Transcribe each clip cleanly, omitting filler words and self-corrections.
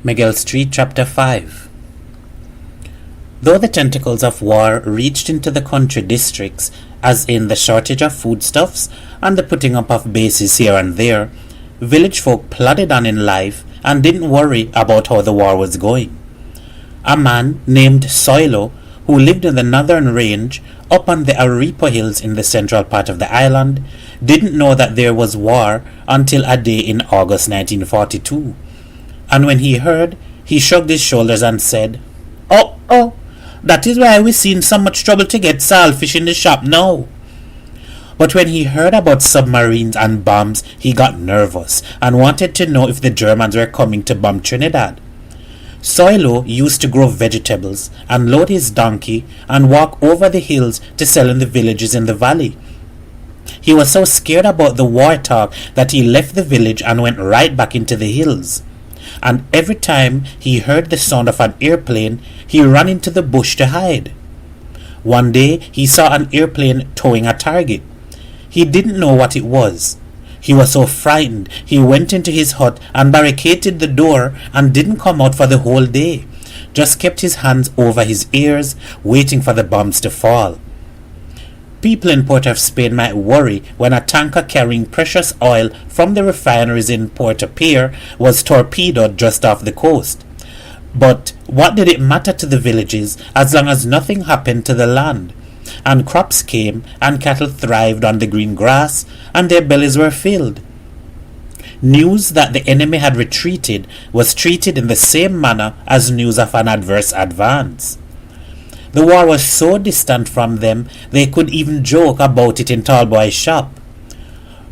Miguel Street, Chapter 5. Though the tentacles of war reached into the country districts, as in the shortage of foodstuffs and the putting up of bases here and there, village folk plodded on in life and didn't worry about how the war was going. A man named Soilo, who lived in the northern range up on the Arepa Hills in the central part of the island, didn't know that there was war until a day in August 1942. And when he heard, he shrugged his shoulders and said, Oh, that is why we're seeing so much trouble to get saltfish in the shop now. But when he heard about submarines and bombs, he got nervous and wanted to know if the Germans were coming to bomb Trinidad. Soilo used to grow vegetables and load his donkey and walk over the hills to sell in the villages in the valley. He was so scared about the war talk that he left the village and went right back into the hills. And every time he heard the sound of an airplane, he ran into the bush to hide. One day he saw an airplane towing a target. He didn't know what it was. He was so frightened, he went into his hut and barricaded the door and didn't come out for the whole day. Just kept his hands over his ears, waiting for the bombs to fall. People in Port of Spain might worry when a tanker carrying precious oil from the refineries in Port-au-Pierre was torpedoed just off the coast. But what did it matter to the villages as long as nothing happened to the land? And crops came, and cattle thrived on the green grass, and their bellies were filled. News that the enemy had retreated was treated in the same manner as news of an adverse advance. The war was so distant from them, they could even joke about it in Tallboy's shop.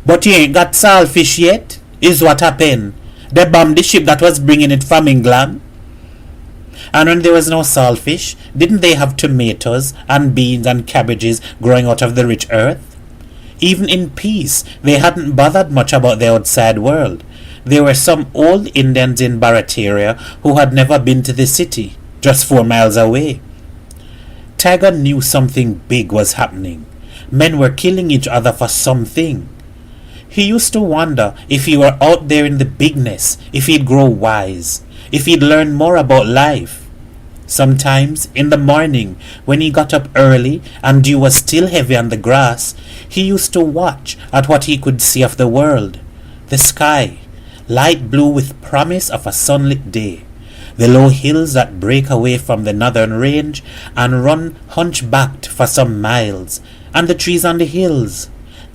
"But you ain't got saltfish yet, is what happened. They bombed the ship that was bringing it from England." And when there was no saltfish, didn't they have tomatoes and beans and cabbages growing out of the rich earth? Even in peace, they hadn't bothered much about the outside world. There were some old Indians in Barataria who had never been to the city, just 4 miles away. Tiger knew something big was happening. Men were killing each other for something. He used to wonder if he were out there in the bigness, if he'd grow wise, if he'd learn more about life. Sometimes, in the morning, when he got up early and dew was still heavy on the grass, he used to watch at what he could see of the world. The sky, light blue with promise of a sunlit day. The low hills that break away from the northern range and run hunchbacked for some miles, and the trees on the hills,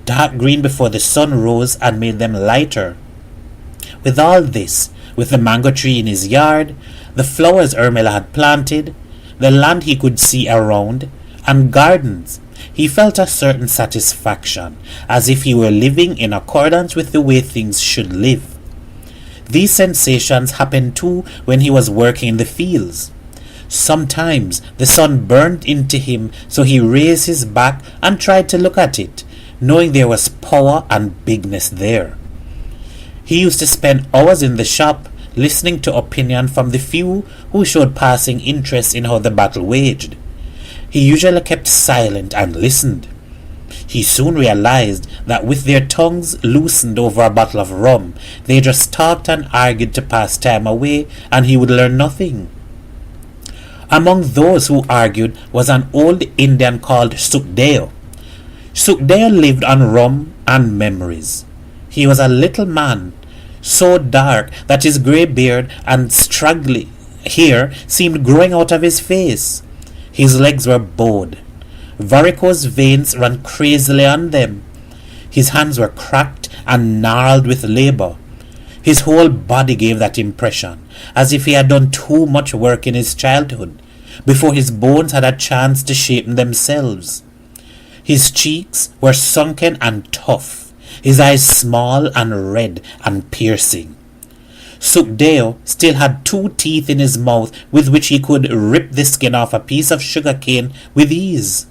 dark green before the sun rose and made them lighter. With all this, with the mango tree in his yard, the flowers Ermela had planted, the land he could see around, and gardens, he felt a certain satisfaction, as if he were living in accordance with the way things should live. These sensations happened too when he was working in the fields. Sometimes the sun burned into him, so he raised his back and tried to look at it, knowing there was power and bigness there. He used to spend hours in the shop, listening to opinion from the few who showed passing interest in how the battle waged. He usually kept silent and listened. He soon realized that with their tongues loosened over a bottle of rum, they just talked and argued to pass time away, and he would learn nothing. Among those who argued was an old Indian called Sukdeo. Sukdeo lived on rum and memories. He was a little man, so dark that his grey beard and straggly hair seemed growing out of his face. His legs were bowed. Varicose veins ran crazily on them. His hands were cracked and gnarled with labor. His whole body gave that impression, as if he had done too much work in his childhood, before his bones had a chance to shape themselves. His cheeks were sunken and tough, his eyes small and red and piercing. Sukdeo still had 2 teeth in his mouth with which he could rip the skin off a piece of sugar cane with ease.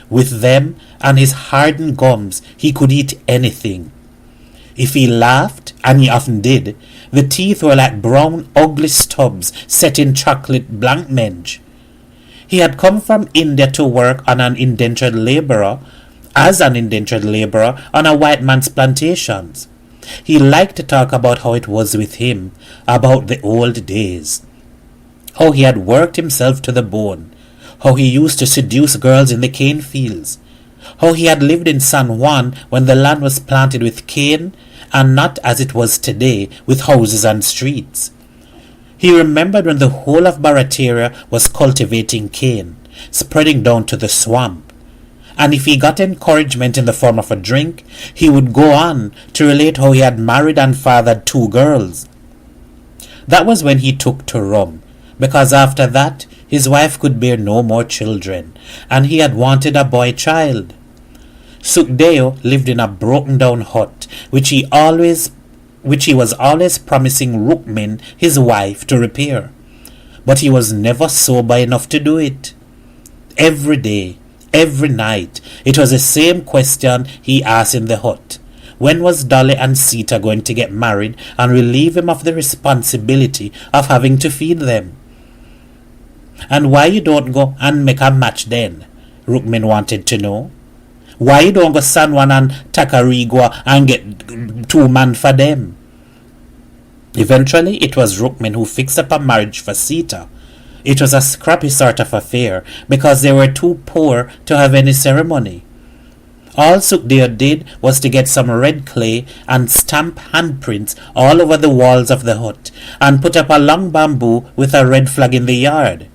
With them and his hardened gums, he could eat anything. If he laughed, and he often did, the teeth were like brown, ugly stubs set in chocolate blancmange. He had come from India to work as an indentured laborer on a white man's plantations. He liked to talk about how it was with him, about the old days, how he had worked himself to the bone, how he used to seduce girls in the cane fields, how he had lived in San Juan when the land was planted with cane and not as it was today with houses and streets. He remembered when the whole of Barataria was cultivating cane, spreading down to the swamp. And if he got encouragement in the form of a drink, he would go on to relate how he had married and fathered 2 girls. That was when he took to rum, because after that his wife could bear no more children, and he had wanted a boy child. Sukdeo lived in a broken-down hut, which he was always promising Rukmin, his wife, to repair. But he was never sober enough to do it. Every day, every night, it was the same question he asked in the hut. When was Dolly and Sita going to get married and relieve him of the responsibility of having to feed them? And why you don't go and make a match then? Rukmin wanted to know. Why you don't go San Juan and Tacarigua and get 2 men for them? Eventually, it was Rukmin who fixed up a marriage for Sita. It was a scrappy sort of affair because they were too poor to have any ceremony. All Sukdeo did was to get some red clay and stamp handprints all over the walls of the hut and put up a long bamboo with a red flag in the yard.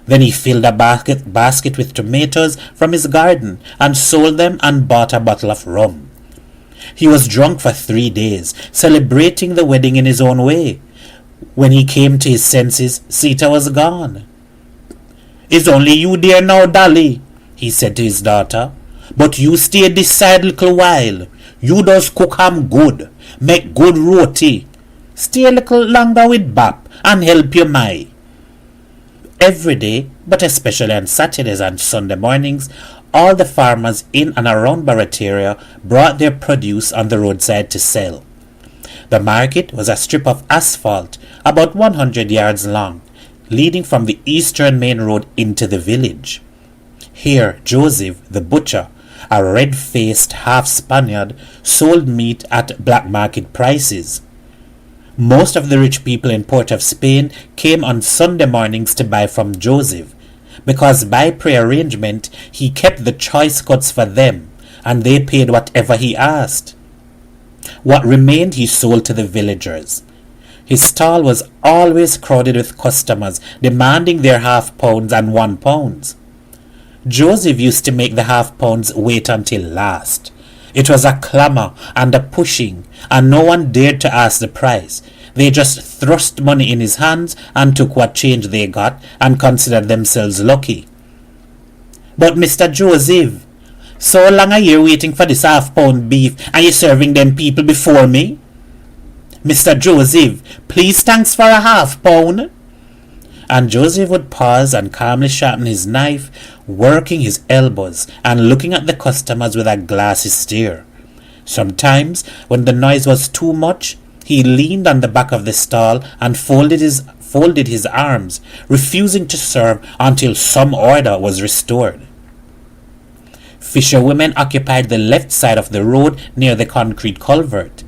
Then he filled a basket with tomatoes from his garden and sold them and bought a bottle of rum. He was drunk for 3 days, celebrating the wedding in his own way. When he came to his senses, Sita was gone. "It's only you there now, Dolly," he said to his daughter. "But you stay this side little while. You does cook ham good, make good roti. Stay a little longer with Bap and help your Mai." Every day, but especially on Saturdays and Sunday mornings, all the farmers in and around Barataria brought their produce on the roadside to sell. The market was a strip of asphalt about 100 yards long, leading from the eastern main road into the village. Here Joseph, the butcher, a red-faced half-Spaniard, sold meat at black market prices. Most of the rich people in Port of Spain came on Sunday mornings to buy from Joseph, because by prearrangement he kept the choice cuts for them, and they paid whatever he asked. What remained he sold to the villagers. His stall was always crowded with customers demanding their half-pounds and 1 pounds. Joseph used to make the half-pounds wait until last. It was a clamour and a pushing, and no one dared to ask the price. They just thrust money in his hands and took what change they got and considered themselves lucky. "But Mr. Joseph, so long a year waiting for this half-pound beef, and you serving them people before me? Mr. Joseph, please thanks for a half-pound." And Joseph would pause and calmly sharpen his knife, working his elbows and looking at the customers with a glassy stare. Sometimes, when the noise was too much, he leaned on the back of the stall and folded his arms, refusing to serve until some order was restored. Fisherwomen occupied the left side of the road near the concrete culvert.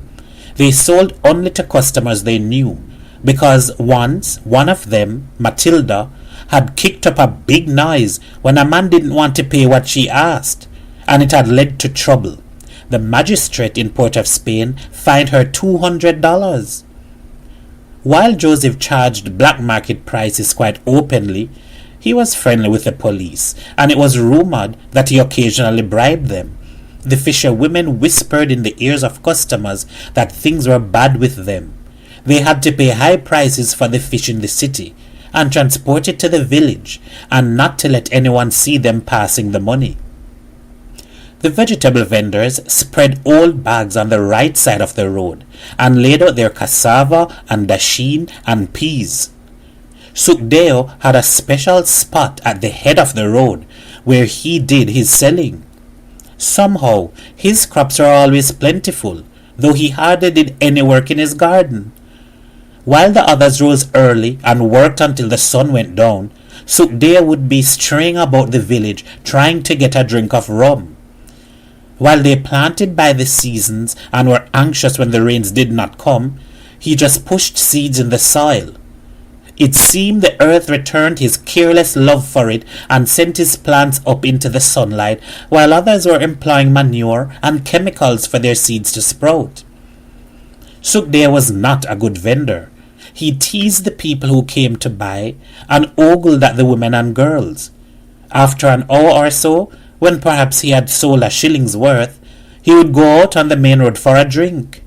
They sold only to customers they knew, because once one of them, Matilda, had kicked up a big noise when a man didn't want to pay what she asked, and it had led to trouble. The magistrate in Port of Spain fined her $200. While Joseph charged black market prices quite openly, he was friendly with the police, and it was rumored that he occasionally bribed them. The fisherwomen whispered in the ears of customers that things were bad with them. They had to pay high prices for the fish in the city and transport it to the village, and not to let anyone see them passing the money. The vegetable vendors spread old bags on the right side of the road and laid out their cassava and dasheen and peas. Sukdeo had a special spot at the head of the road where he did his selling. Somehow his crops were always plentiful, though he hardly did any work in his garden. While the others rose early and worked until the sun went down, Sukdeo would be straying about the village trying to get a drink of rum. While they planted by the seasons and were anxious when the rains did not come, he just pushed seeds in the soil. It seemed the earth returned his careless love for it and sent his plants up into the sunlight, while others were employing manure and chemicals for their seeds to sprout. Sukhdeo was not a good vendor. He teased the people who came to buy and ogled at the women and girls. After an hour or so, when perhaps he had sold a shilling's worth, he would go out on the main road for a drink.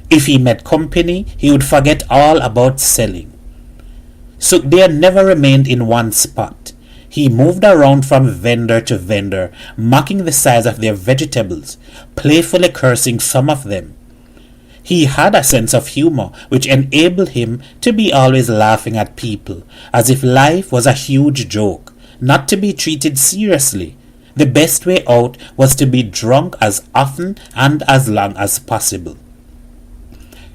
If he met company, he would forget all about selling. Sukhdeo never remained in one spot. He moved around from vendor to vendor, mocking the size of their vegetables, playfully cursing some of them. He had a sense of humor which enabled him to be always laughing at people, as if life was a huge joke, not to be treated seriously. The best way out was to be drunk as often and as long as possible.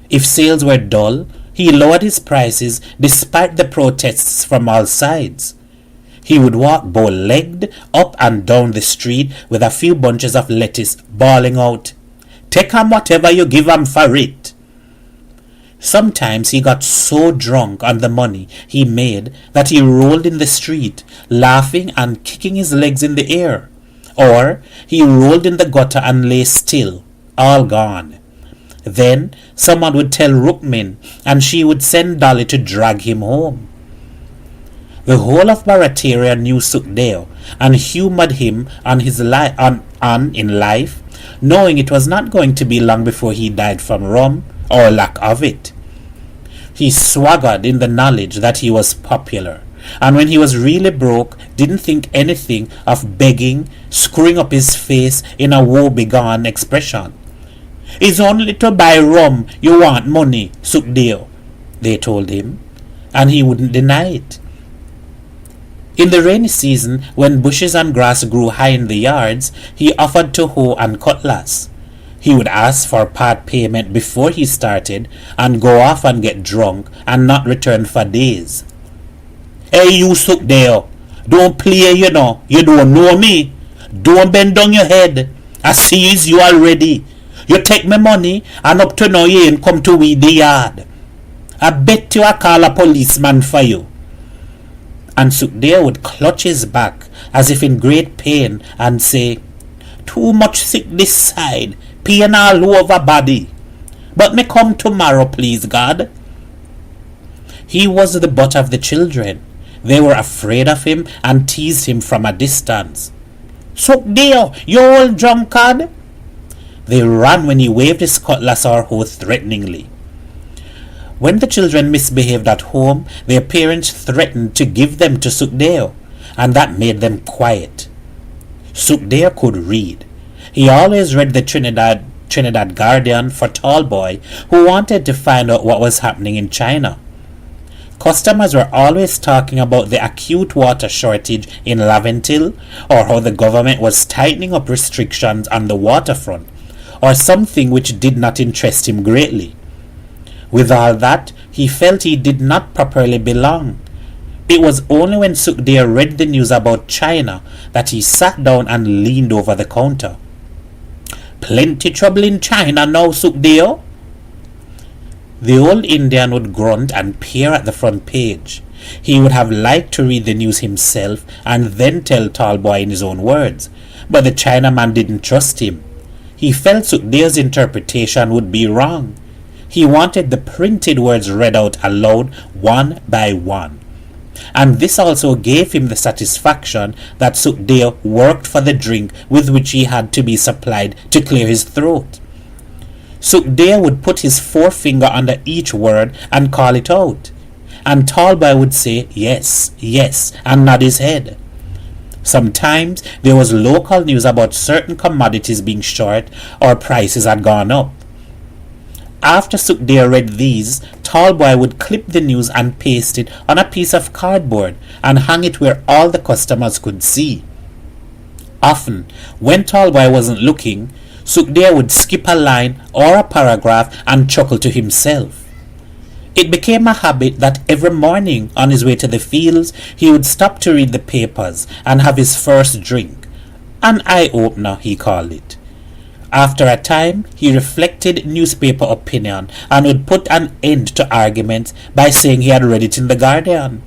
If sales were dull, he lowered his prices despite the protests from all sides. He would walk bow-legged up and down the street with a few bunches of lettuce, bawling out, "Take 'em whatever you give 'em for it." Sometimes he got so drunk on the money he made that he rolled in the street, laughing and kicking his legs in the air. Or he rolled in the gutter and lay still, all gone. Then someone would tell Rukmin, and she would send Dolly to drag him home. The whole of Barataria knew Sukhdeo and humored him on in life, knowing it was not going to be long before he died from rum or lack of it. He swaggered in the knowledge that he was popular, and when he was really broke, didn't think anything of begging, screwing up his face in a woe-begone expression. "It's only to buy rum you want money, Sukhdeo," they told him, and he wouldn't deny it. In the rainy season, when bushes and grass grew high in the yards, he offered to hoe and cutlass. He would ask for part payment before he started and go off and get drunk and not return for days. "Hey you Sukhdeo, don't play, you know, you don't know me. Don't bend down your head. I sees you already. You take me money and up to now you ain't come to weed the yard. I bet you I call a policeman for you." And Sukhdeo would clutch his back as if in great pain and say, "Too much sick this side, pain all over body. But me come tomorrow, please God." He was the butt of the children. They were afraid of him and teased him from a distance. "Sukhdeo, you old drunkard!" They ran when he waved his cutlass or hoe threateningly. When the children misbehaved at home, their parents threatened to give them to Sukhdeo, and that made them quiet. Sukhdeo could read. He always read the Trinidad Guardian for tall boy who wanted to find out what was happening in China. Customers were always talking about the acute water shortage in Laventille, or how the government was tightening up restrictions on the waterfront, or something which did not interest him greatly. With all that, he felt he did not properly belong. It was only when Sukhdeo read the news about China that he sat down and leaned over the counter. "Plenty trouble in China now, Sukhdeo." The old Indian would grunt and peer at the front page. He would have liked to read the news himself and then tell Tallboy in his own words, but the Chinaman didn't trust him. He felt Sukdeo's interpretation would be wrong. He wanted the printed words read out aloud one by one. And this also gave him the satisfaction that Sukhdeo worked for the drink with which he had to be supplied to clear his throat. Sukhdeo would put his forefinger under each word and call it out, and Tallboy would say yes, yes, and nod his head. Sometimes there was local news about certain commodities being short or prices had gone up. After Sukhdeo read these, Tallboy would clip the news and paste it on a piece of cardboard and hang it where all the customers could see. Often, when Tallboy wasn't looking, Sukhdeo would skip a line or a paragraph and chuckle to himself. It became a habit that every morning on his way to the fields, he would stop to read the papers and have his first drink. An eye-opener, he called it. After a time, he reflected newspaper opinion and would put an end to arguments by saying he had read it in the Guardian.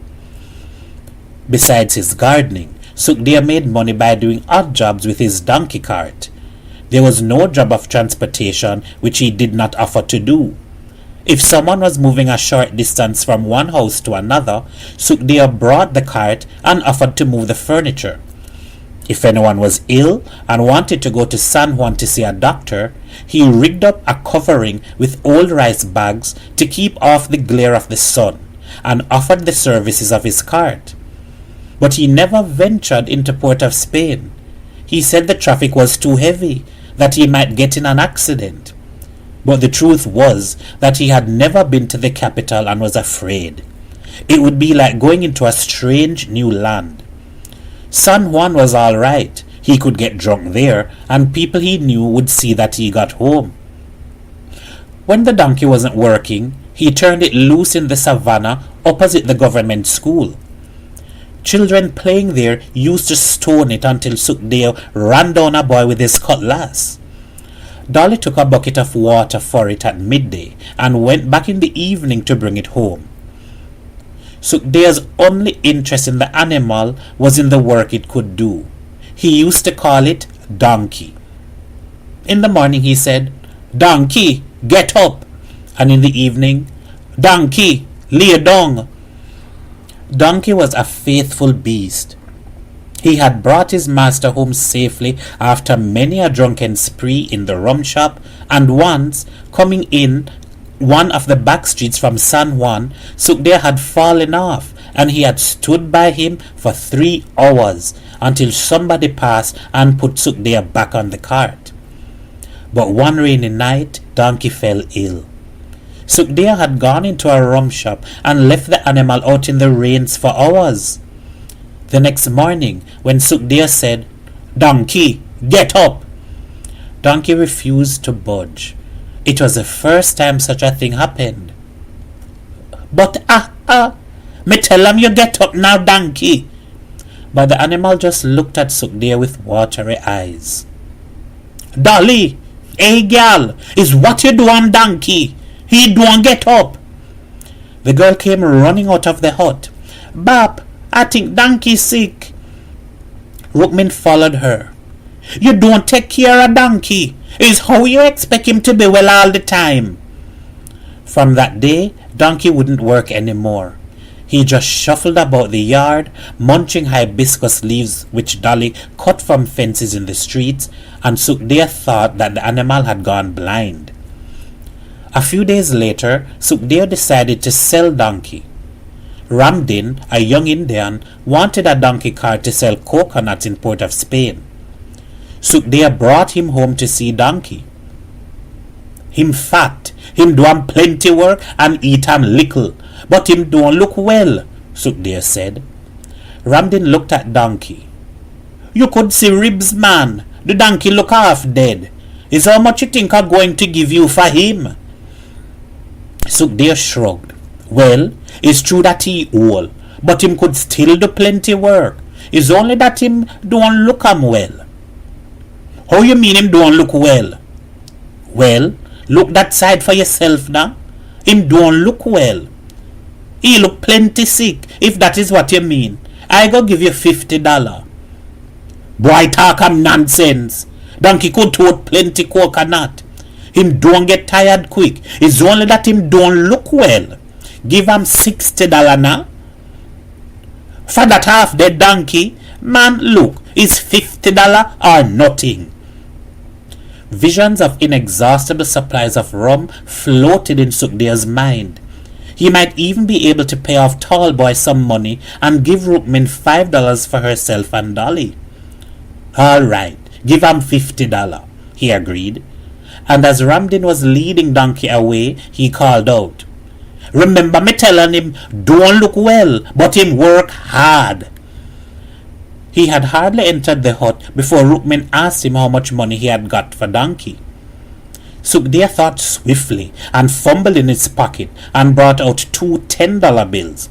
Besides his gardening, Sukhdeo made money by doing odd jobs with his donkey cart. There was no job of transportation which he did not offer to do. If someone was moving a short distance from one house to another, Sukhdeo brought the cart and offered to move the furniture. If anyone was ill and wanted to go to San Juan to see a doctor, he rigged up a covering with old rice bags to keep off the glare of the sun and offered the services of his cart. But he never ventured into Port of Spain. He said the traffic was too heavy, that he might get in an accident. But the truth was that he had never been to the capital and was afraid. It would be like going into a strange new land. San Juan was all right. He could get drunk there, and people he knew would see that he got home. When the donkey wasn't working, he turned it loose in the savannah opposite the government school. Children playing there used to stone it until Sukhdeo ran down a boy with his cutlass. Dolly took a bucket of water for it at midday and went back in the evening to bring it home. Sukdeo's only interest in the animal was in the work it could do. He used to call it Donkey. In the morning he said, "Donkey, get up," and in the evening, "Donkey, lay down." Donkey was a faithful beast. He had brought his master home safely after many a drunken spree in the rum shop, and once, coming in one of the back streets from San Juan, Sukhdeo had fallen off, and he had stood by him for 3 hours until somebody passed and put Sukhdeo back on the cart. But one rainy night, Donkey fell ill. Sukhdeo had gone into a rum shop and left the animal out in the rains for hours. The next morning, when Sukhdeo said, "Donkey, get up," Donkey refused to budge. It was the first time such a thing happened. "But me tell him you get up now, Donkey." But the animal just looked at Sukhdeo with watery eyes. "Dolly, hey gal, is what you doing, Donkey? He don't get up." The girl came running out of the hut. "Bap, I think Donkey sick." Rukmin followed her. "You don't take care of Donkey. Is how you expect him to be well all the time?" From that day, Donkey wouldn't work anymore. He just shuffled about the yard, munching hibiscus leaves which Dolly cut from fences in the streets, and Sukhdeo thought that the animal had gone blind. A few days later, Sukhdeo decided to sell Donkey. Ramdin, a young Indian, wanted a donkey cart to sell coconuts in Port of Spain. Sukhdeo brought him home to see Donkey. "Him fat, him do am plenty work and eat am little, but him don't look well," Sukhdeo said. Ramdin looked at Donkey. "You could see ribs, man. The donkey look half dead. Is how much you think I'm going to give you for him?" Sukhdeo shrugged. "Well, it's true that he old, but him could still do plenty work. It's only that him don't look am well." "How you mean him don't look well?" "Well, look that side for yourself now. Him don't look well. He look plenty sick, if that is what you mean. I go give you $50. "Boy, talk am nonsense. Donkey could tote plenty coconut. Him don't get tired quick. It's only that him don't look well. Give him $60 now. For that half dead donkey, man, look, is $50 or nothing." Visions of inexhaustible supplies of rum floated in Sukdeo's mind. He might even be able to pay off Tallboy some money and give Rukmin $5 for herself and Dolly. "All right, give him $50, he agreed. And as Ramdin was leading Donkey away, he called out, "Remember me telling him, don't look well, but him work hard." He had hardly entered the hut before Rukmin asked him how much money he had got for Donkey. Sukhdeo thought swiftly and fumbled in his pocket and brought out 2 $10 bills.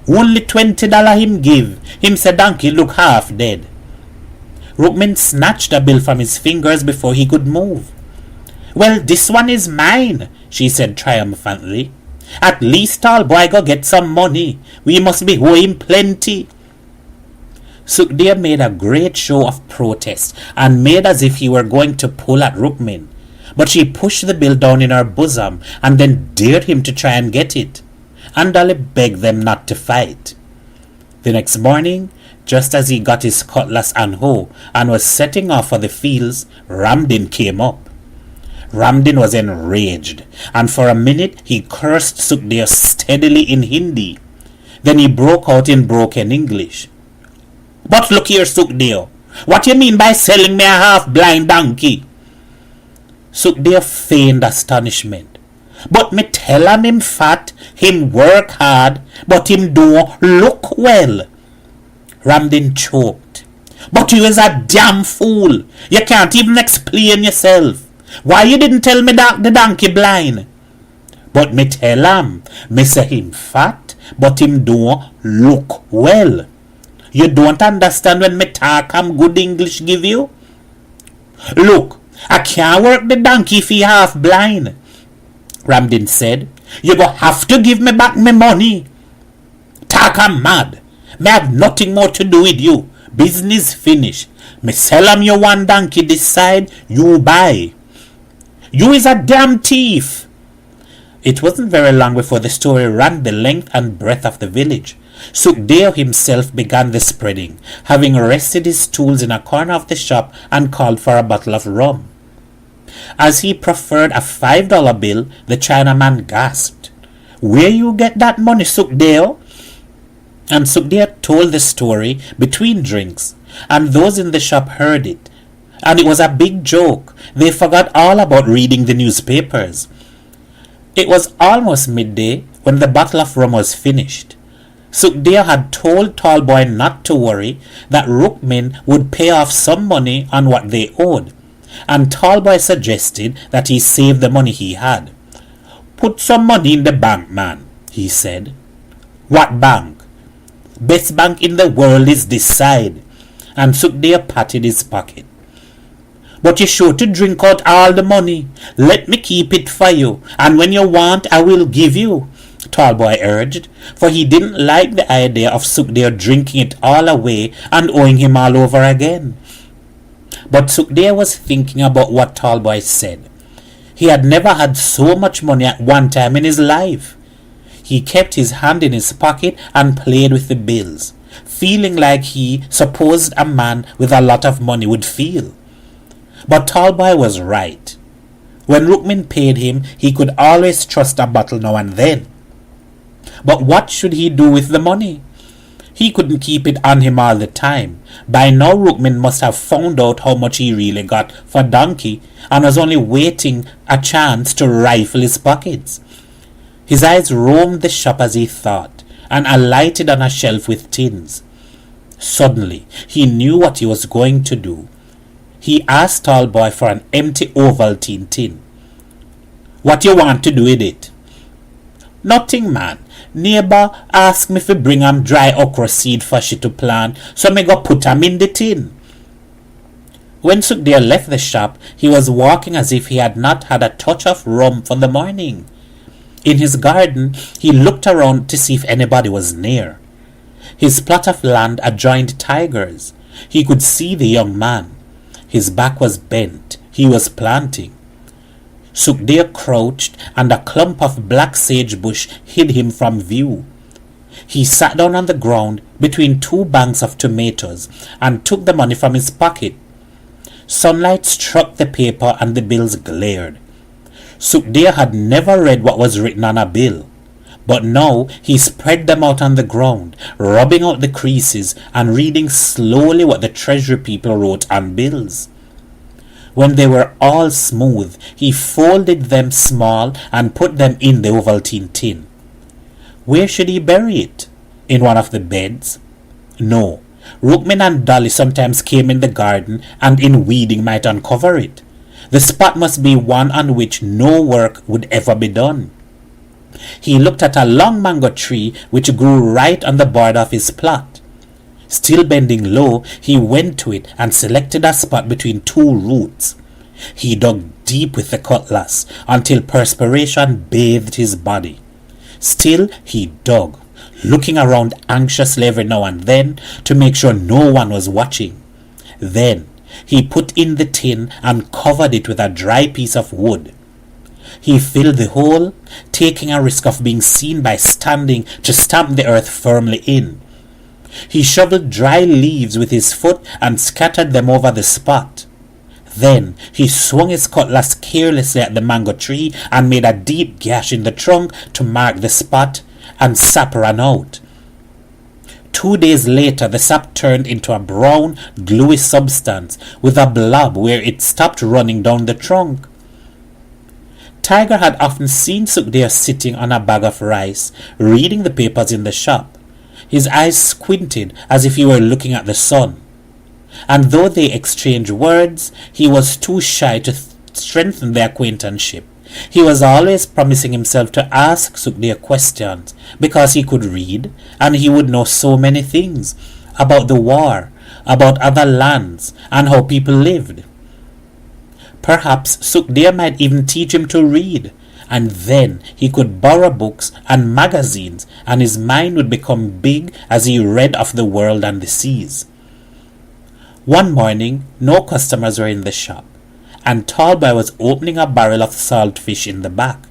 "Only $20 him give. Him say Donkey look half dead." Rookmin snatched a bill from his fingers before he could move. "Well, this one is mine," she said triumphantly. "At least tall boy go get some money. We must be owe him plenty." Sukhdeo made a great show of protest and made as if he were going to pull at Rookmin, but she pushed the bill down in her bosom and then dared him to try and get it. And Dolly begged them not to fight. The next morning, just as he got his cutlass and hoe and was setting off for the fields, Ramdin came up. Ramdin was enraged, and for a minute he cursed Sukhdeo steadily in Hindi. Then he broke out in broken English. "But look here, Sukhdeo, what you mean by selling me a half-blind donkey?" Sukhdeo feigned astonishment. "But me tell him fat, him work hard, but him don't look well." Ramdin choked. "But you is a damn fool. You can't even explain yourself. Why you didn't tell me that the donkey blind?" "But me tell him, me say him fat, but him don't look well. You don't understand when me talk am good English give you? Look, I can't work the donkey if he half blind," Ramdin said. "You go have to give me back my money." "Talk am mad. Me have nothing more to do with you. Business finish. Me sell am your one donkey this side, you buy. You is a damn thief." It wasn't very long before the story ran the length and breadth of the village. Sukhdeo himself began the spreading, having rested his tools in a corner of the shop and called for a bottle of rum. As he proffered a $5 bill, the Chinaman gasped, "Where you get that money, Sukhdeo?" And Sukhdeo told the story between drinks, and those in the shop heard it. And it was a big joke. They forgot all about reading the newspapers. It was almost midday when the bottle of rum was finished. Sukhdeo had told Tallboy not to worry, that Rookmin would pay off some money on what they owed, and Tallboy suggested that he save the money he had. "Put some money in the bank, man," he said. "What bank?" "Best bank in the world is this side," and Sukhdeo patted his pocket. "But you're sure to drink out all the money. Let me keep it for you, and when you want I will give you," Tallboy urged, for he didn't like the idea of Sukhdeo drinking it all away and owing him all over again. But Sukhdeo was thinking about what Tallboy said. He had never had so much money at one time in his life. He kept his hand in his pocket and played with the bills, feeling like he supposed a man with a lot of money would feel. But Tallboy was right. When Rookmin paid him, he could always trust a bottle now and then. But what should he do with the money? He couldn't keep it on him all the time. By now Rookmin must have found out how much he really got for donkey and was only waiting a chance to rifle his pockets. His eyes roamed the shop as he thought, and alighted on a shelf with tins. Suddenly he knew what he was going to do. He asked Tallboy for an empty Ovaltine tin. "What you want to do with it?" "Nothing, man. Neighbor asked me to bring am dry okra seed for she to plant, so me go put am in the tin." When Sukhdeo left the shop, he was walking as if he had not had a touch of rum for the morning. In his garden, he looked around to see if anybody was near. His plot of land adjoined Tiger's. He could see the young man. His back was bent. He was planting. Sukhdeo crouched, and a clump of black sagebush hid him from view. He sat down on the ground between two banks of tomatoes and took the money from his pocket. Sunlight struck the paper and the bills glared. Sukhdeo had never read what was written on a bill, but now he spread them out on the ground, rubbing out the creases and reading slowly what the treasury people wrote on bills. When they were all smooth, he folded them small and put them in the Ovaltine tin. Where should he bury it? In one of the beds? No. Rookmin and Dolly sometimes came in the garden, and in weeding might uncover it. The spot must be one on which no work would ever be done. He looked at a long mango tree which grew right on the border of his plot. Still bending low, he went to it and selected a spot between two roots. He dug deep with the cutlass until perspiration bathed his body. Still he dug, looking around anxiously every now and then to make sure no one was watching. Then he put in the tin and covered it with a dry piece of wood. He filled the hole, taking a risk of being seen by standing to stamp the earth firmly in. He shoveled dry leaves with his foot and scattered them over the spot. Then he swung his cutlass carelessly at the mango tree and made a deep gash in the trunk to mark the spot, and sap ran out. 2 days later, the sap turned into a brown, gluey substance with a blob where it stopped running down the trunk. Tiger had often seen Sukhdeo sitting on a bag of rice, reading the papers in the shop, his eyes squinted as if he were looking at the sun. And though they exchanged words, he was too shy to strengthen their acquaintanceship. He was always promising himself to ask Sukhdeo questions because he could read and he would know so many things about the war, about other lands, and how people lived. Perhaps Sukhdeo might even teach him to read, and then he could borrow books and magazines, and his mind would become big as he read of the world and the seas. One morning, no customers were in the shop, and Tallboy was opening a barrel of saltfish in the back.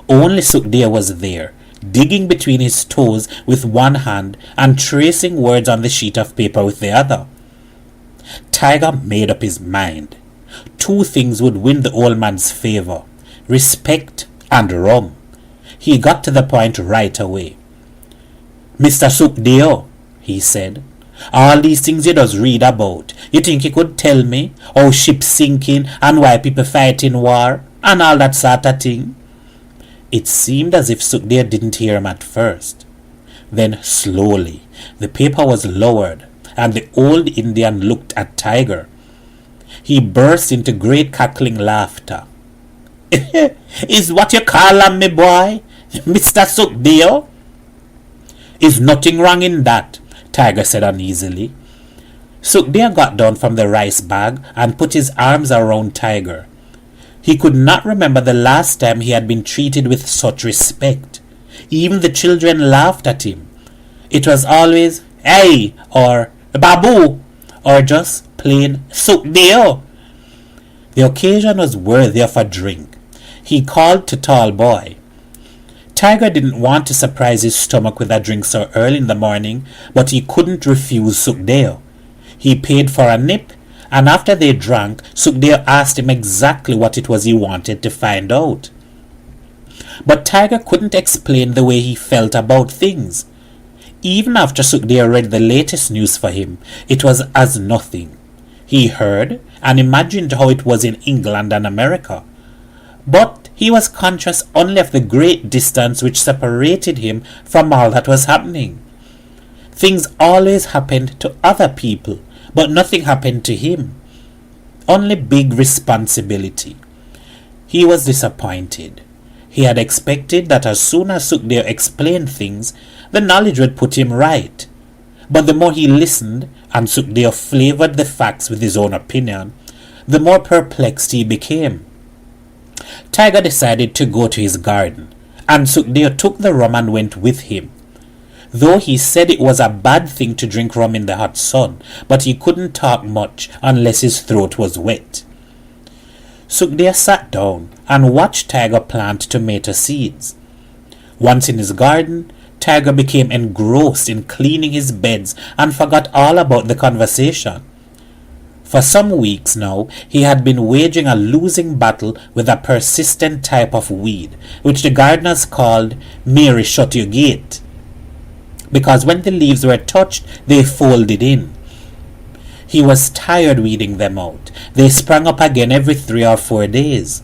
Only Sukhdeo was there, digging between his toes with one hand and tracing words on the sheet of paper with the other. Tiger made up his mind. 2 things would win the old man's favor: respect and rum. He got to the point right away. "Mr. Sukhdeo," he said, "all these things you just read about, you think you could tell me how ships sinking and why people fight in war and all that sort of thing?" It seemed as if Sukhdeo didn't hear him at first. Then slowly the paper was lowered and the old Indian looked at Tiger. He burst into great cackling laughter. "Is what you call him, me boy, Mr. Sukhdeo?" "Is nothing wrong in that," Tiger said uneasily. Sukhdeo got down from the rice bag and put his arms around Tiger. He could not remember the last time he had been treated with such respect. Even the children laughed at him. It was always "Hey" or "Babu" or just plain "Sukhdeo." The occasion was worthy of a drink. He called to Tallboy. Tiger didn't want to surprise his stomach with a drink so early in the morning, but he couldn't refuse Sukhdeo. He paid for a nip, and after they drank, Sukhdeo asked him exactly what it was he wanted to find out. But Tiger couldn't explain the way he felt about things. Even after Sukhdeo read the latest news for him, it was as nothing. He heard and imagined how it was in England and America. But he was conscious only of the great distance which separated him from all that was happening. Things always happened to other people, but nothing happened to him. Only big responsibility. He was disappointed. He had expected that as soon as Sukhdeo explained things, the knowledge would put him right. But the more he listened, and Sukhdeo flavored the facts with his own opinion, the more perplexed he became. Tiger decided to go to his garden, and Sukhdeo took the rum and went with him. Though he said it was a bad thing to drink rum in the hot sun, but he couldn't talk much unless his throat was wet. Sukhdeo sat down and watched Tiger plant tomato seeds. Once in his garden, Tiger became engrossed in cleaning his beds and forgot all about the conversation. For some weeks now, he had been waging a losing battle with a persistent type of weed, which the gardeners called "Mary Shut Your Gate," because when the leaves were touched, they folded in. He was tired weeding them out. They sprang up again every 3 or 4 days.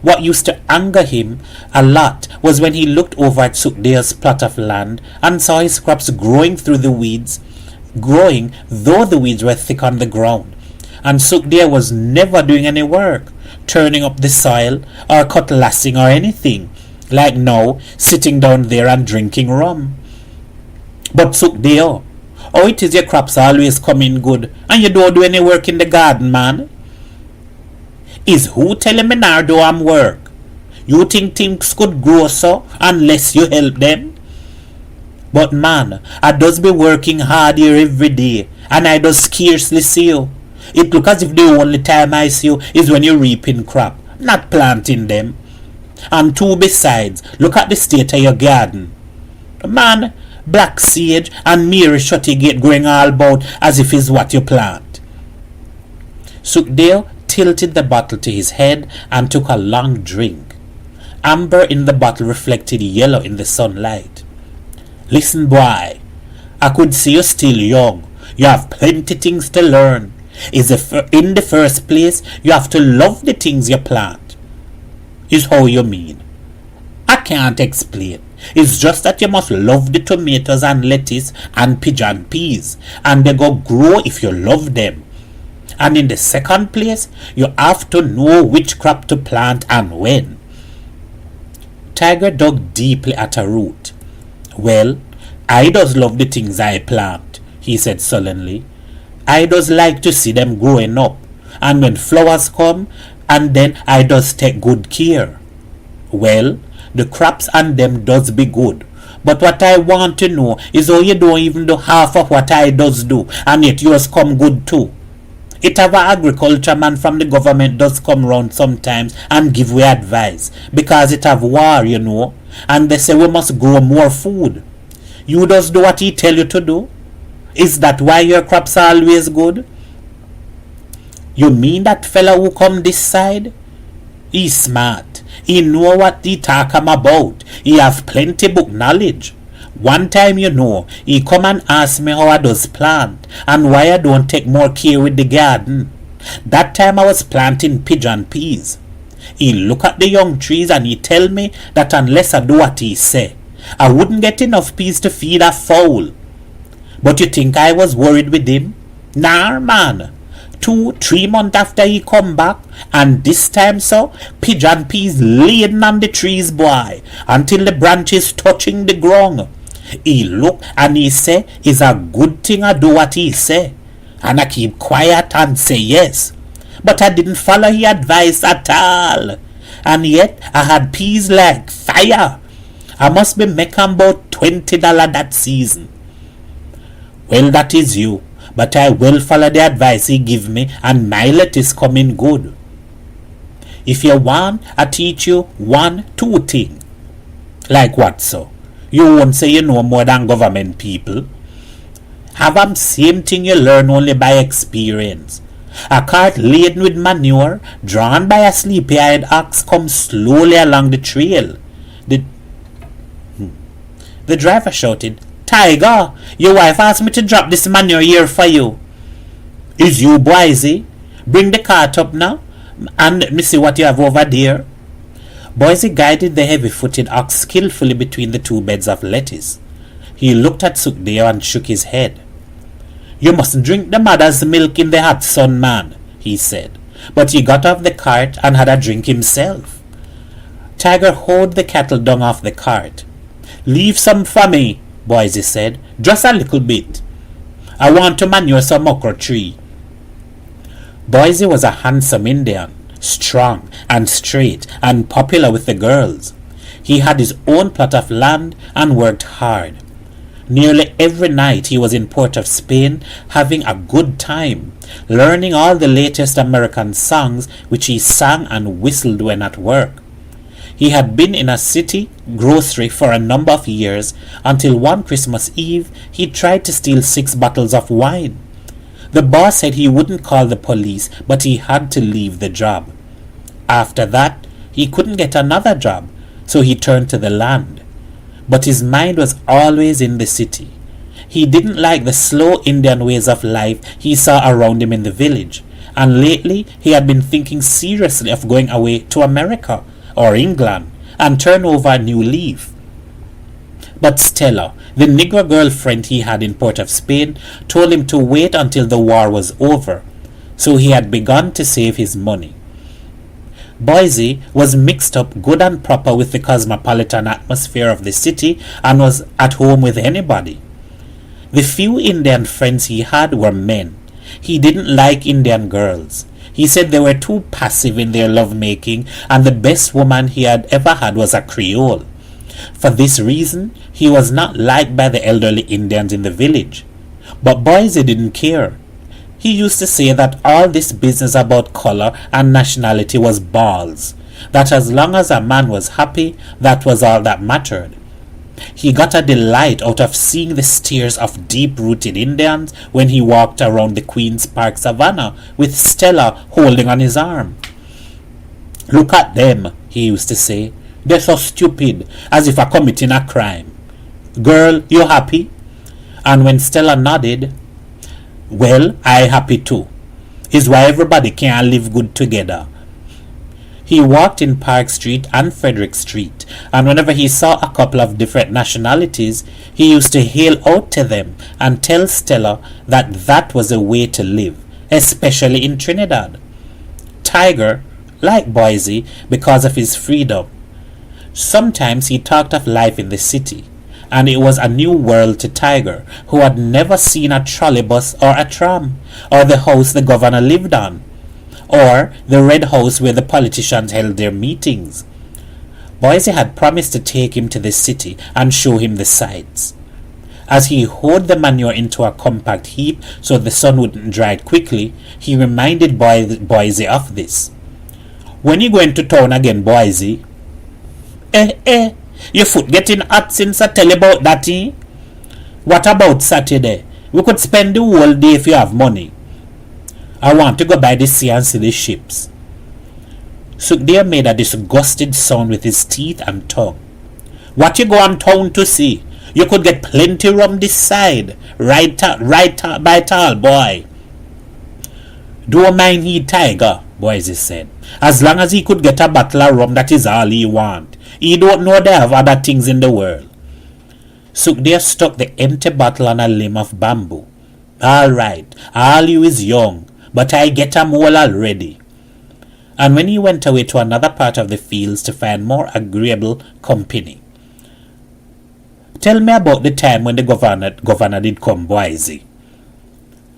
What used to anger him a lot was when he looked over at Sukdeo's plot of land and saw his crops growing though the weeds were thick on the ground, and Sukhdeo was never doing any work, turning up the soil or cutlassing or anything, like now, sitting down there and drinking rum. "But Sukhdeo, How it is your crops always coming good and you don't do any work in the garden, man? Is who telling me now do I'm work? You think things could grow so unless you help them? But man, I does be working hard here every day and I does scarcely see you. It look as if the only time I see you is when you're reaping crop, not planting them. And two besides, look at the state of your garden. Man, black sage and Mary Shuttygate growing all about as if it's what you plant. Sukhdev tilted the bottle to his head and took a long drink. Amber in the bottle reflected yellow in the sunlight. Listen, boy, I could see you're still young. You have plenty things to learn. In the first place, you have to love the things you plant. Is how you mean? I can't explain. It's just that you must love the tomatoes and lettuce and pigeon peas, and they go grow if you love them. And in the second place, you have to know which crop to plant and when. Tiger dug deeply at a root. Well, I does love the things I plant, he said sullenly. I does like to see them growing up, and when flowers come, and then I does take good care. Well, the crops and them does be good, but what I want to know is how you don't even do half of what I does do, and yet yours come good too. It have a agriculture man from the government does come round sometimes and give we advice, because it have war, you know, and they say we must grow more food. You does do what he tell you to do? Is that why your crops are always good? You mean that fella who come this side? He smart. He know what he talk am about. He have plenty book knowledge. One time, you know, he come and ask me how I does plant and why I don't take more care with the garden. That time I was planting pigeon peas. He look at the young trees and he tell me that unless I do what he say, I wouldn't get enough peas to feed a fowl. But you think I was worried with him? Nah, man. 2-3 months after he come back, and this time so, pigeon peas laying on the trees, boy, until the branches touching the ground. He look and he say, it's a good thing I do what he say. And I keep quiet and say yes. But I didn't follow his advice at all. And yet I had peas like fire. I must be making about $20 that season. Well, that is you. But I will follow the advice he give me, and my lettuce coming good. If you want, I teach you 1-2 things. Like what so? You won't say you know more than government people. Have same thing you learn only by experience. A cart laden with manure, drawn by a sleepy-eyed ox, comes slowly along the trail. The driver shouted, Tiger, your wife asked me to drop this manure here for you. Is you Boise? Bring the cart up now, and let me see what you have over there. Boise guided the heavy-footed ox skillfully between the 2 beds of lettuce. He looked at Sukhdev and shook his head. You mustn't drink the mother's milk in the hot sun, man, he said. But he got off the cart and had a drink himself. Tiger hauled the cattle dung off the cart. Leave some for me, Boise said. Just a little bit. I want to manure some okra tree. Boise was a handsome Indian, strong and straight and popular with the girls. He had his own plot of land and worked hard. Nearly every night he was in Port of Spain having a good time, learning all the latest American songs which he sang and whistled when at work. He had been in a city grocery for a number of years until one Christmas Eve he tried to steal 6 bottles of wine. The boss said he wouldn't call the police, but he had to leave the job. After that, he couldn't get another job, so he turned to the land. But his mind was always in the city. He didn't like the slow Indian ways of life he saw around him in the village, and lately he had been thinking seriously of going away to America or England and turn over a new leaf. But Stella, the Negro girlfriend he had in Port of Spain, told him to wait until the war was over, so he had begun to save his money. Boise was mixed up good and proper with the cosmopolitan atmosphere of the city and was at home with anybody. The few Indian friends he had were men. He didn't like Indian girls. He said they were too passive in their lovemaking, and the best woman he had ever had was a Creole. For this reason, he was not liked by the elderly Indians in the village. But Boise didn't care. He used to say that all this business about color and nationality was balls, that as long as a man was happy, that was all that mattered. He got a delight out of seeing the stares of deep-rooted Indians when he walked around the Queen's Park Savannah with Stella holding on his arm. "Look at them," he used to say. "They're so stupid, as if are committing a crime. Girl, you happy?" And when Stella nodded, "Well, I happy too. Is why everybody can live good together." He walked in Park Street and Frederick Street, and whenever he saw a couple of different nationalities, he used to hail out to them and tell Stella that that was a way to live, especially in Trinidad. Tiger liked Boise because of his freedom. Sometimes he talked of life in the city, and it was a new world to Tiger, who had never seen a trolleybus or a tram, or the house the governor lived on, or the red house where the politicians held their meetings. Boise had promised to take him to the city and show him the sights. As he hoed the manure into a compact heap so the sun wouldn't dry it quickly, he reminded Boise of this. "When you going to town again, Boise?" Your foot getting hot since I tell you about that, eh? What about Saturday? We could spend the whole day if you have money." "I want to go by the sea and see the ships." Sukhdeo made a disgusted sound with his teeth and tongue. "What you go on town to see? You could get plenty rum this side. Right by tall, boy." "Don't mind he, Tiger," Boise said. "As long as he could get a bottle of rum, that is all he want. He don't know they have other things in the world." Sukhdeo stuck the empty bottle on a limb of bamboo. "All right, all you is young, but I get 'em all already." And when he went away to another part of the fields to find more agreeable company. "Tell me about the time when the governor did come, Boise."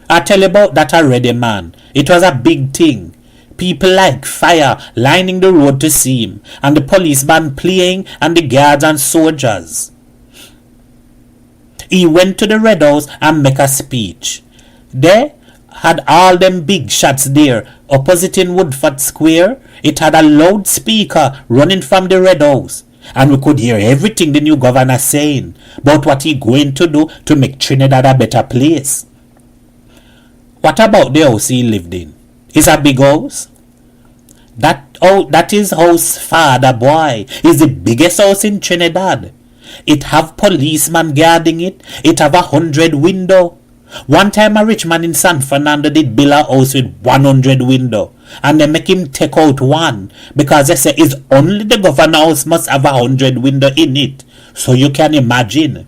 "I tell you about that already, man. It was a big thing. People like fire lining the road to see him, and the policeman playing, and the guards and soldiers. He went to the Red House and make a speech. They had all them big shots there, opposite in Woodford Square. It had a loudspeaker running from the Red House, and we could hear everything the new governor saying about what he going to do to make Trinidad a better place." "What about the house he lived in? Is a big house?" That is house, father, boy. Is the biggest house in Trinidad. It have policeman guarding it. It have 100 window. One time a rich man in San Fernando did build a house with 100 window, and they make him take out one because they say it's only the governor house must have 100 window in it. So you can imagine.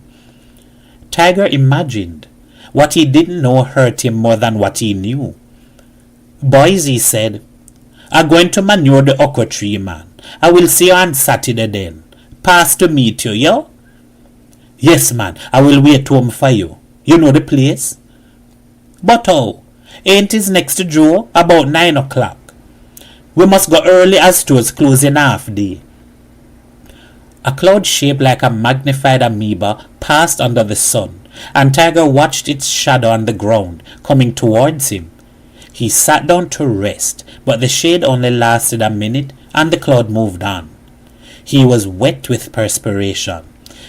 Tiger imagined. What he didn't know hurt him more than what he knew. Boise said, "I'm going to manure the okra tree, man. I will see you on Saturday then. Pass to meet you, yo?" "Yes, man. I will wait home for you. You know the place?" "But how? Ain't it next to Joe? About 9 o'clock. We must go early as stores close in half day." A cloud shaped like a magnified amoeba passed under the sun, and Tiger watched its shadow on the ground coming towards him. He sat down to rest, but the shade only lasted a minute, and the cloud moved on. He was wet with perspiration.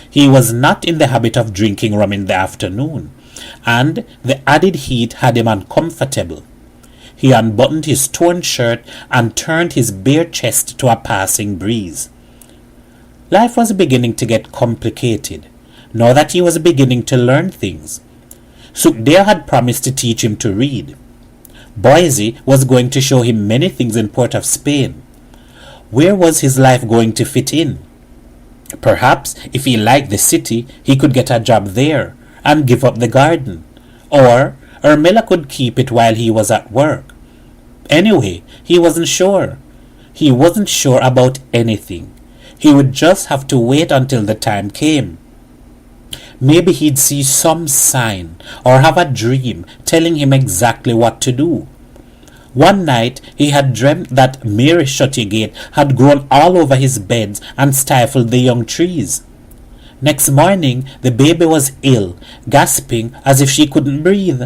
He was not in the habit of drinking rum in the afternoon, and the added heat had him uncomfortable. He unbuttoned his torn shirt and turned his bare chest to a passing breeze. Life was beginning to get complicated, now that he was beginning to learn things. Sukhdeo had promised to teach him to read. Boise was going to show him many things in Port of Spain. Where was his life going to fit in? Perhaps, if he liked the city, he could get a job there and give up the garden. Or Ermila could keep it while he was at work. Anyway, he wasn't sure. He wasn't sure about anything. He would just have to wait until the time came. Maybe he'd see some sign or have a dream telling him exactly what to do. One night he had dreamt that Mary Shuttygate had grown all over his beds and stifled the young trees. Next morning the baby was ill, gasping as if she couldn't breathe.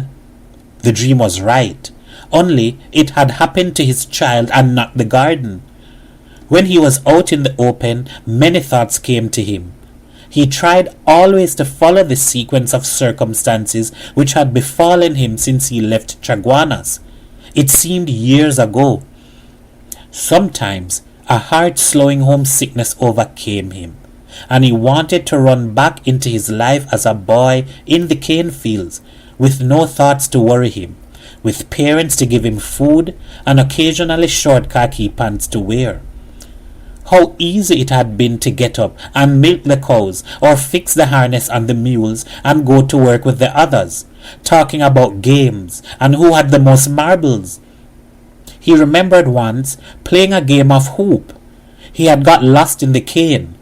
The dream was right, only it had happened to his child and not the garden. When he was out in the open, many thoughts came to him. He tried always to follow the sequence of circumstances which had befallen him since he left Chaguanas. It seemed years ago. Sometimes a heart-slowing homesickness overcame him, and he wanted to run back into his life as a boy in the cane fields, with no thoughts to worry him, with parents to give him food and occasionally short khaki pants to wear. How easy it had been to get up and milk the cows or fix the harness on the mules and go to work with the others, talking about games and who had the most marbles. He remembered once playing a game of hoop. He had got lost in the cane.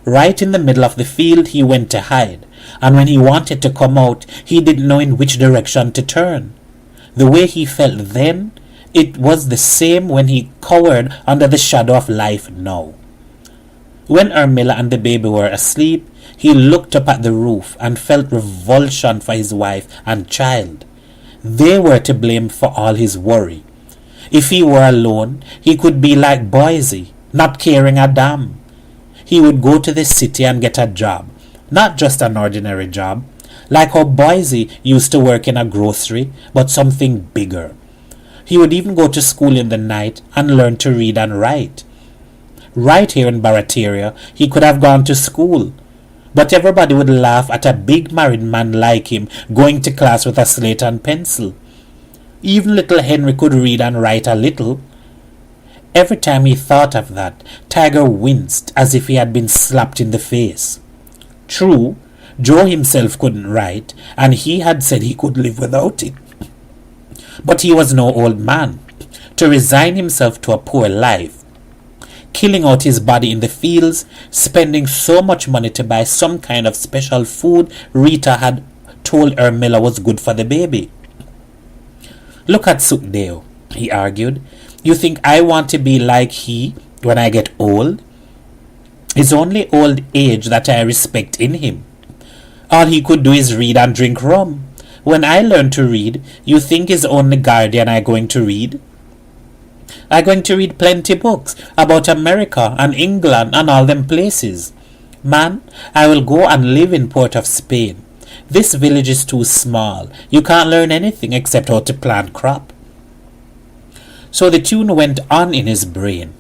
Right in the middle of the field he went to hide, and when he wanted to come out, he didn't know in which direction to turn. The way he felt then, it was the same when he cowered under the shadow of life now. When Ermila and the baby were asleep, he looked up at the roof and felt revulsion for his wife and child. They were to blame for all his worry. If he were alone, he could be like Boise, not caring a damn. He would go to the city and get a job, not just an ordinary job, like how Boise used to work in a grocery, but something bigger. He would even go to school in the night and learn to read and write. Right here in Barataria, he could have gone to school, but everybody would laugh at a big married man like him going to class with a slate and pencil. Even little Henry could read and write a little. Every time he thought of that, Tiger winced as if he had been slapped in the face. True, Joe himself couldn't write, and he had said he could live without it. But he was no old man to resign himself to a poor life, killing out his body in the fields, spending so much money to buy some kind of special food Rita had told Ermila was good for the baby. Look at Sukdeo, he argued. You think I want to be like he when I get old? It's only old age that I respect in him. All he could do is read and drink rum. When I learn to read, you think is only Guardian I going to read? I going to read plenty books about America and England and all them places. Man, I will go and live in Port of Spain. This village is too small. You can't learn anything except how to plant crop. So the tune went on in his brain.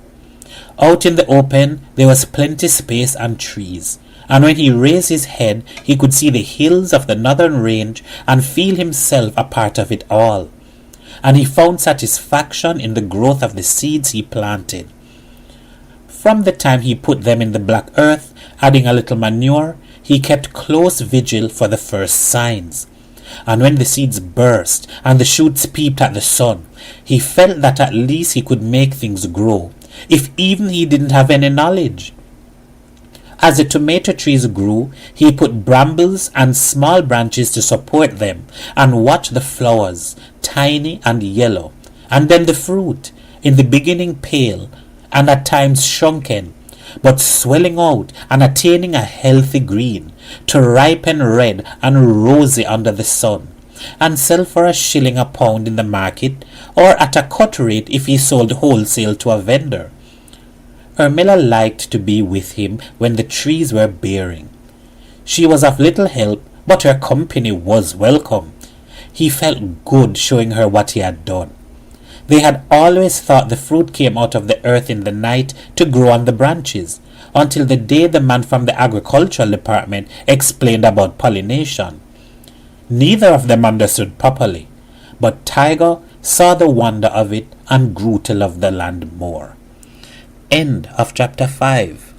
Out in the open, there was plenty space and trees, and when he raised his head, he could see the hills of the northern range and feel himself a part of it all. And he found satisfaction in the growth of the seeds he planted. From the time he put them in the black earth, adding a little manure, he kept close vigil for the first signs. And when the seeds burst and the shoots peeped at the sun, he felt that at least he could make things grow, if even he didn't have any knowledge. As the tomato trees grew, he put brambles and small branches to support them and watched the flowers, tiny and yellow, and then the fruit, in the beginning pale and at times shrunken, but swelling out and attaining a healthy green, to ripen red and rosy under the sun, and sell for $1 a pound in the market, or at a cut rate if he sold wholesale to a vendor. Ermila liked to be with him when the trees were bearing. She was of little help, but her company was welcome. He felt good showing her what he had done. They had always thought the fruit came out of the earth in the night to grow on the branches, until the day the man from the agricultural department explained about pollination. Neither of them understood properly, but Tiger saw the wonder of it and grew to love the land more. End of chapter 5.